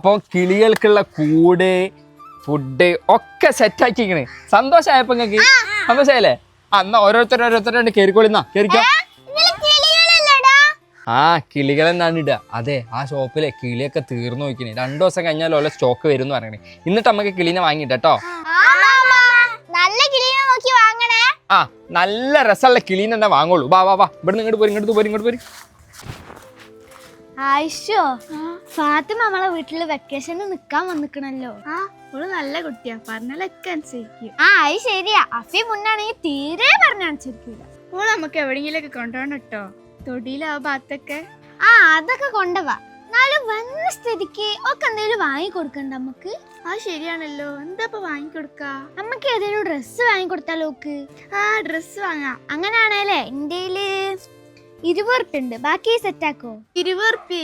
അപ്പോൾ കിളികൾക്കുള്ള കൂട് ഫുഡ് ഒക്കെ സെറ്റ് ആക്കിക്കണേ. സന്തോഷമായപ്പോ നിങ്ങൾക്ക് സന്തോഷമായല്ലേ? എന്നാ ഓരോരുത്തരോട് കേറിക്കോളിന്നാ കേറിക്കോ. ആ കിളികൾ എന്നാണ് ഇടുക. അതെ, ആ ഷോപ്പിലെ കിളിയൊക്കെ തീർന്നു നോക്കിനെ. 2 ദിവസം കഴിഞ്ഞാൽ ഓരോ സ്റ്റോക്ക് വരും എന്ന് പറയണേ. എന്നിട്ട് നമുക്ക് കിളിനെ വാങ്ങിട്ടോ. ആ നല്ല രസമുള്ള കിളീനെ തന്നെ വാങ്ങുള്ളൂ. വാ വാ വാ, ഇവിടെ ഇങ്ങോട്ട് പോരി. ആയിഷോ, ഫാത്തിമ നമ്മളെ വീട്ടില് വെക്കേഷന് നിക്കാൻ വന്നിക്കണല്ലോ. ഓള് നല്ല കുട്ടിയാ, പറഞ്ഞാലൊക്കെ അനുസരിക്കും. അത് ശരിയാ. അഫി മുന്നാണെങ്കിൽ തീരെ പറഞ്ഞനുസരിക്കൂല. ഓള് നമുക്ക് എവിടെയെങ്കിലും ഒക്കെ കൊണ്ടുപോകണം കേട്ടോ. തൊടിയിലാ ഭാഗത്തൊക്കെ. അതൊക്കെ കൊണ്ടുപോവാ. എന്നാലും വന്ന സ്ഥിതിക്ക് ഒക്കെ എന്തെങ്കിലും വാങ്ങിക്കൊടുക്കണ്ട നമുക്ക്? ശരിയാണല്ലോ. എന്താ ഇപ്പൊ വാങ്ങിക്കൊടുക്ക? നമുക്ക് ഏതെങ്കിലും ഡ്രസ്സ് വാങ്ങിക്കൊടുത്താലോ? ഡ്രസ്സ് വാങ്ങാം. അങ്ങനാണേലേ ഇന്ത്യയില് 20 ഉറുപ്പ്യ ഉണ്ട്. ബാക്കി സെറ്റ് ആക്കോ? 20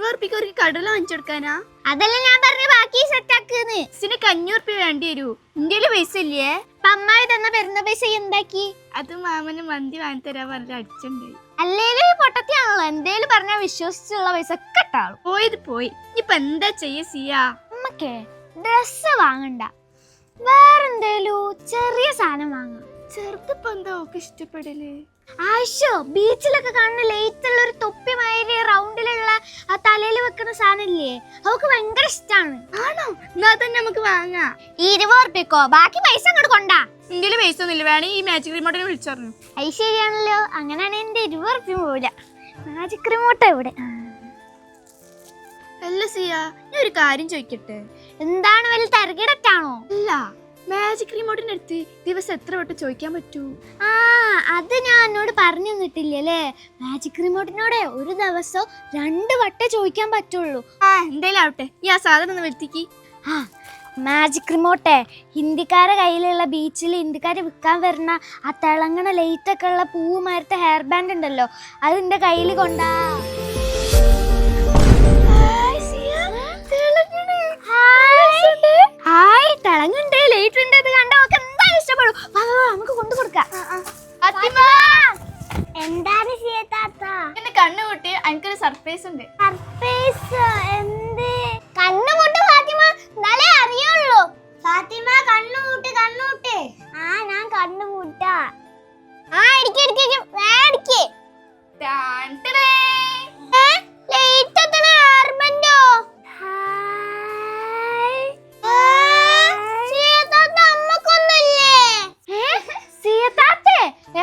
ഉറുപ്പ്യക്ക് ഒരു കടല വാങ്ങിച്ചെടുക്കാനാ? അതല്ല ഞാൻ പറഞ്ഞ ബാക്കി സെറ്റ് ആക്കുന്ന്. ഇതിനൊക്കെ 500 ഉറുപ്പ്യ വേണ്ടി വരൂ. ഇന്ത്യയില് പൈസ ഇല്ലേ? അമ്മായി തന്ന പെരുന്ന പൈസ എന്താക്കി? അത് മാമന് മന്തി വാങ്ങി തരാൻ പറഞ്ഞിട്ട് അടിച്ചുണ്ടായി. അല്ലേലും പൊട്ടത്തിയാണല്ലോ. എന്തേലും പറഞ്ഞാൽ വിശ്വസിച്ചുള്ള പൈസ ഒക്കെ ഇട്ടാളും. പോയി ഇപ്പൊ എന്താ ചെയ്യാ? നമ്മക്കേ ഡ്രസ്സ് വാങ്ങണ്ട, വേറെന്തേലും ചെറിയ സാധനം വാങ്ങാം. ചെറുതിപ്പോ എന്താ ഒക്കെ ഇഷ്ടപ്പെടല്? ആയിഷോ, ബീച്ചിലൊക്കെ കാണുന്ന ലേറ്റുള്ള ഒരു തൊപ്പി മാതിരി റൗണ്ടിലുള്ള ആ തലയിൽ വെക്കുന്ന സാധനം ഇല്ലേ, അവക്ക് ഭയങ്കര ഇഷ്ടാണ്. ആണോ? എന്നാ തന്നെ നമുക്ക് വാങ്ങാം. 20 ഉറുപ്പ്യക്കോ? ബാക്കി പൈസ അങ്ങോട്ട് കൊണ്ടാ. ഇന്ത്യയില് പൈസ ഒന്നുമില്ല. വേണേ ഈ മാജിക് റിമോട്ടിനെ വിളിച്ചറിഞ്ഞു. അത് ശരിയാണല്ലോ. അങ്ങനെയാണ് എന്റെ 20 ഉറുപ്പ്യ പോവില്ല. മാജിക് റിമോട്ട് എവിടെ? അല്ല സിയ, ഞാൻ ഒരു കാര്യം ചോദിക്കട്ടെ. എന്താണ്, വലിയ തരകിടറ്റാണോ? അല്ല, മാജിക് റിമോട്ടിന്റെ അടുത്ത് ദിവസം എത്ര വട്ടം ചോദിക്കാൻ പറ്റൂ? അത് ഞാൻ എന്നോട് പറഞ്ഞു തന്നിട്ടില്ലേ. മാജിക് റിമോട്ടിനോടെ ഒരു ദിവസം 2 വട്ടം ചോദിക്കാൻ പറ്റുള്ളൂ. എന്തായാലും ആവട്ടെ, ഈ ആ സാധനം ഒന്ന് വരുത്തിക്ക്. മാജിക് റിമോട്ടെ ഹിന്ദിക്കാരെ കയ്യിലുള്ള ബീച്ചിൽ ഹിന്ദിക്കാര് വിൽക്കാൻ വരുന്ന ആ തിളങ്ങണ ലൈറ്റൊക്കെ ഉള്ള പൂവുമാരത്തെ ഹെയർ ബാൻഡ് ഉണ്ടല്ലോ, അതിന്റെ കയ്യിൽ കൊണ്ടാ. തിളങ്ങുണ്ട്, ലൈറ്റ് ഉണ്ട്. അത് കണ്ടോ എന്തായാലും ഇഷ്ടപ്പെടും. നമുക്ക് കൊണ്ടു കൊടുക്കാം. എന്താണ് എന്റെ കണ്ണുകൂട്ടി എനിക്കൊരു സർപ്രൈസ് ഉണ്ട്. സർപ്രൈസ് എന്ത്? കണ്ണുകൂട്ട് ഫാത്തിമ, എന്നാലേ അറിയുള്ളൂ. ഫാത്തിമ കണ്ണുകൂട്ട്. ഞാൻ കണ്ണുകൂട്ടാ.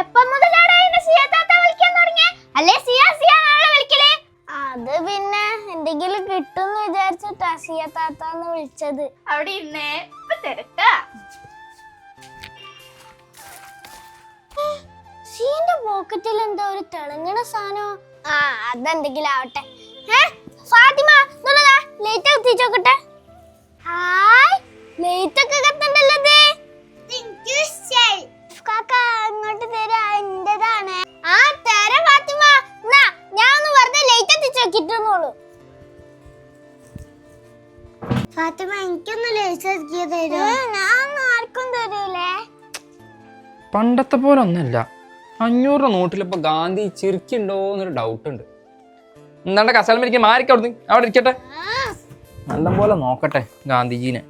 എപ്പം മുതലാണ് സിയത്താത്ത വിളിക്കാൻ തുടങ്ങിയ? അല്ലേ സിയ വിളിക്കലേ? അത് പിന്നെ എന്തെങ്കിലും കിട്ടും വിചാരിച്ചിട്ടാ സിയത്താത്താന്ന് വിളിച്ചത്. അവിടെ ഇന്നേ ഇപ്പൊ തിരക്കാ. സിയന്റെ പോക്കറ്റിൽ എന്താ ഒരു തിളങ്ങണ സാധനം? അതെന്തെങ്കിലും ആവട്ടെ. ഫാത്തിമ, ലൈറ്റ് കത്തിച്ചോക്കട്ടെ. ലൈറ്റ് ഒക്കെ കത്തണ്ടല്ലോ. അങ്ങോട്ട് തരാ, എന്റേതാണ്. തരാം ഫാത്തിമ. ഞാൻ ഒന്ന് വെറുതെ ലൈറ്റ് എത്തിച്ചോക്കിട്ടോളൂ. ഫാത്തിമ, എനിക്കൊന്ന് ലൈറ്റ് എത്തിക്കാ തരൂ? ഞാൻ ആർക്കും തരൂലേ. പണ്ടത്തെ പോലെ ഒന്നല്ല. 500 നോട്ടിലിപ്പോ ഗാന്ധി ചിരിക്കുണ്ടോന്നൊരു ഡൗട്ട് ഉണ്ട്. എന്താണ്ട് കസാലം ഇരിക്കാൻ മാറിക്ക അവിടുന്ന്, അവിടെ ഇരിക്കട്ടെ. നല്ല പോലെ നോക്കട്ടെ ഗാന്ധിജീനെ.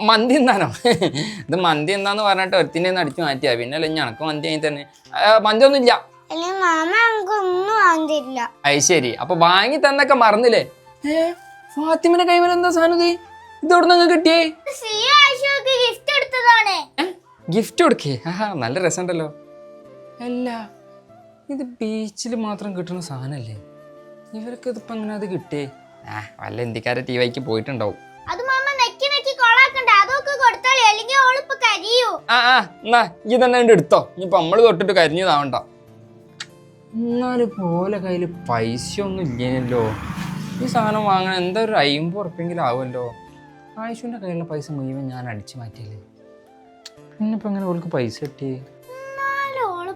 മന്തി എന്താണോ? ഇത് മന്തി എന്താന്ന് പറഞ്ഞിട്ട് ഒരുത്തിൻ്റെ അടിച്ചു മാറ്റിയാ. പിന്നെ അല്ല ഞനക്ക് മന്തി ആയി തന്നെ. മന്തി ഒന്നും ഇല്ല. അത് ശരി. അപ്പൊ വാങ്ങി തന്നൊക്കെ മറന്നില്ലേ? ഫാത്തിമിന്റെ കൈമൽ എന്താ സാധനം? ഇതെവിടുന്ന് കിട്ടിയേ? ഗിഫ്റ്റ് കൊടുക്കേ? നല്ല രസമുണ്ടല്ലോ. അല്ല, ഇത് ബീച്ചിൽ മാത്രം കിട്ടുന്ന സാധനല്ലേ? ഇവർക്ക് ഇതിപ്പോ എങ്ങനെ അത് കിട്ടിയേ? വല്ല ഇന്ത്യക്കാരെ TVക്ക് പോയിട്ടുണ്ടാവും. എന്നാ ഈ തന്നെ എടുത്തോ. ഇനിയിപ്പൊ നമ്മള് തൊട്ടിട്ട് കരിഞ്ഞതാവണ്ട. എന്നാലും പോലെ കയ്യില് പൈസ ഒന്നും ഇല്ലല്ലോ. ഈ സാധനം വാങ്ങാൻ എന്താ ഒരു 50 ഉറുപ്പ്യെങ്കിലും ആവുമല്ലോ. ആയിഷുവിന്റെ കയ്യിലുള്ള പൈസ മുഴുവൻ ഞാൻ അടിച്ചു മാറ്റിയല്ലേ. പിന്നിപ്പോ എങ്ങനെ ഓൾക്ക് പൈസ കിട്ടിയേ?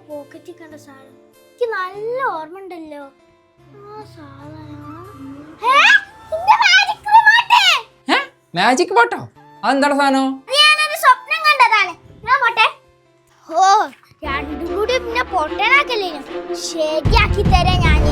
പോക്കറ്റിൽ കണ്ട സാധനം എനിക്ക് നല്ല ഓർമ്മ ഉണ്ടല്ലോ. മാജിക് ബോട്ടോ? അതെന്താണ് സാധനം? സ്വപ്നം കണ്ടതാണ്. രണ്ടും കൂടി പിന്നെ പൊട്ടനാക്കല്ലേ, ശരിയാക്കി തരാം ഞാൻ.